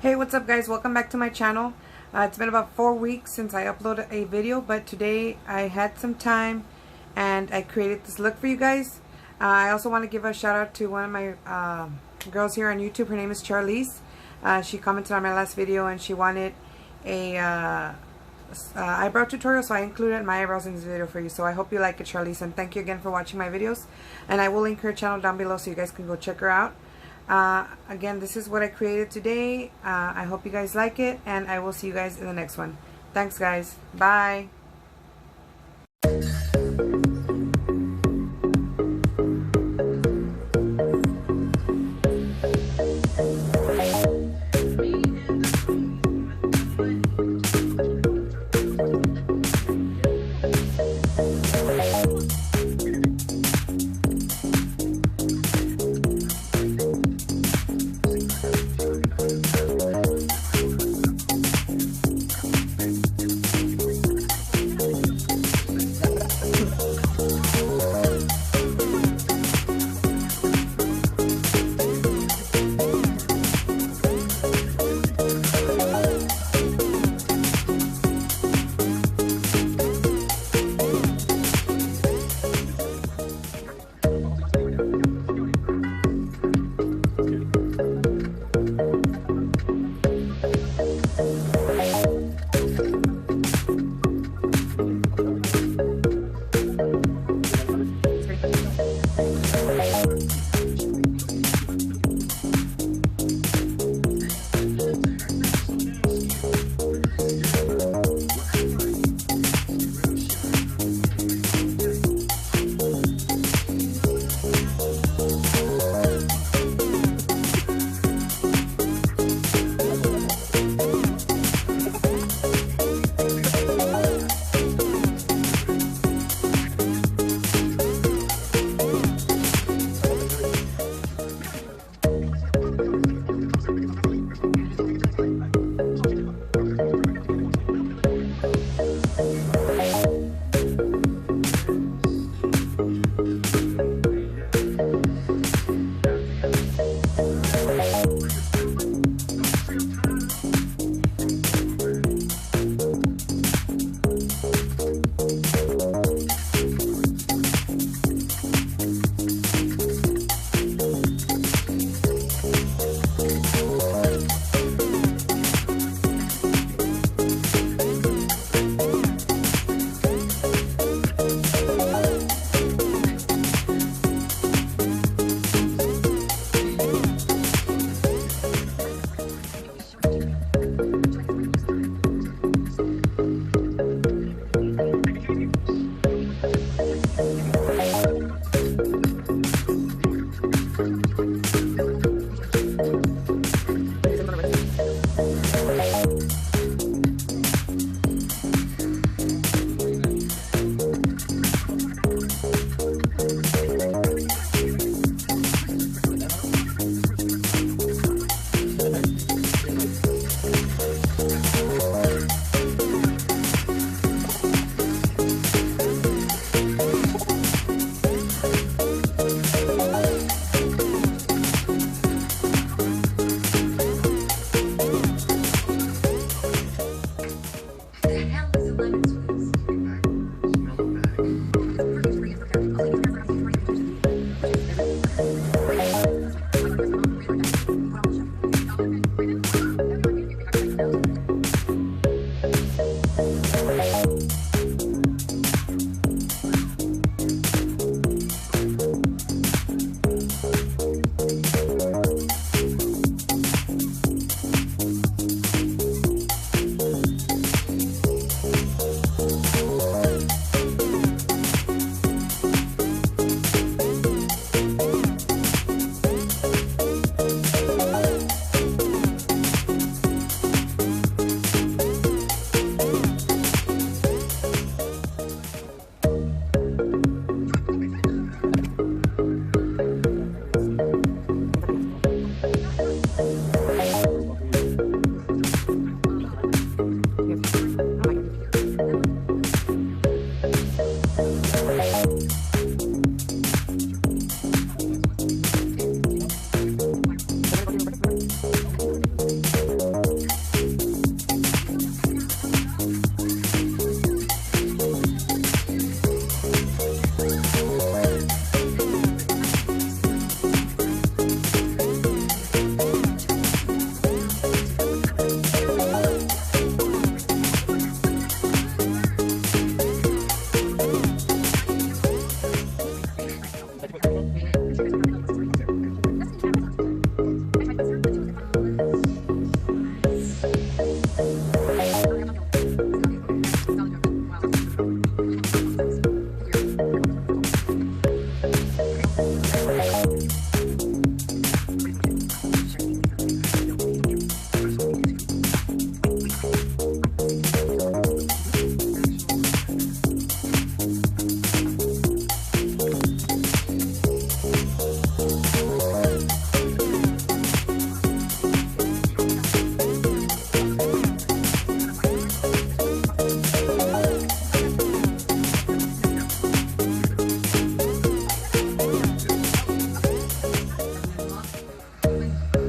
Hey, what's up guys? Welcome back to my channel. It's been about 4 weeks since I uploaded a video, but today I had some time and I created this look for you guys. I also want to give a shout out to one of my girls here on YouTube. Her name is Charlize. She commented on my last video and she wanted a eyebrow tutorial, so I included my eyebrows in this video for you. So I hope you like it, Charlize, and thank you again for watching my videos. And I will link her channel down below so you guys can go check her out. Again, this is what I created today. I hope you guys like it, and I will see you guys in the next one. Thanks guys. Bye.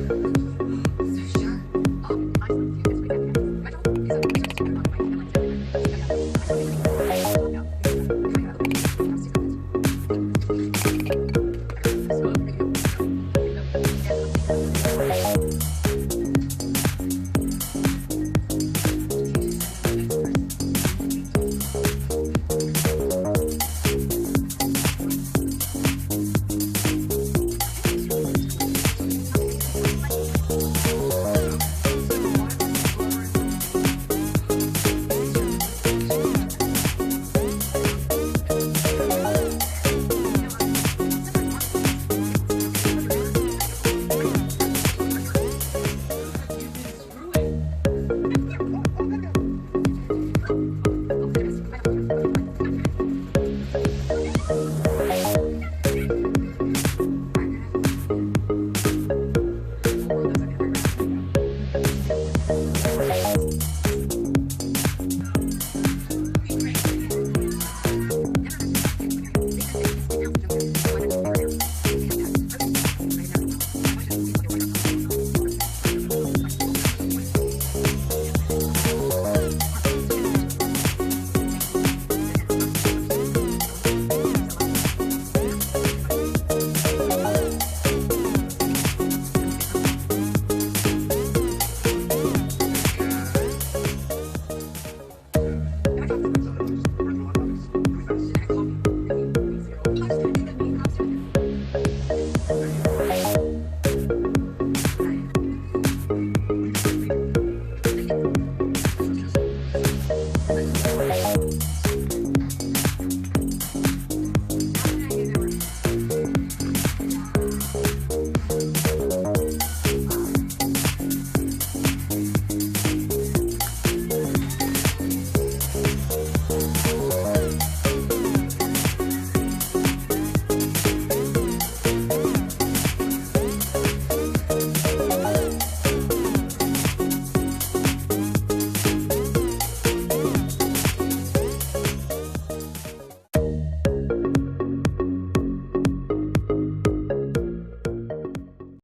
Bye.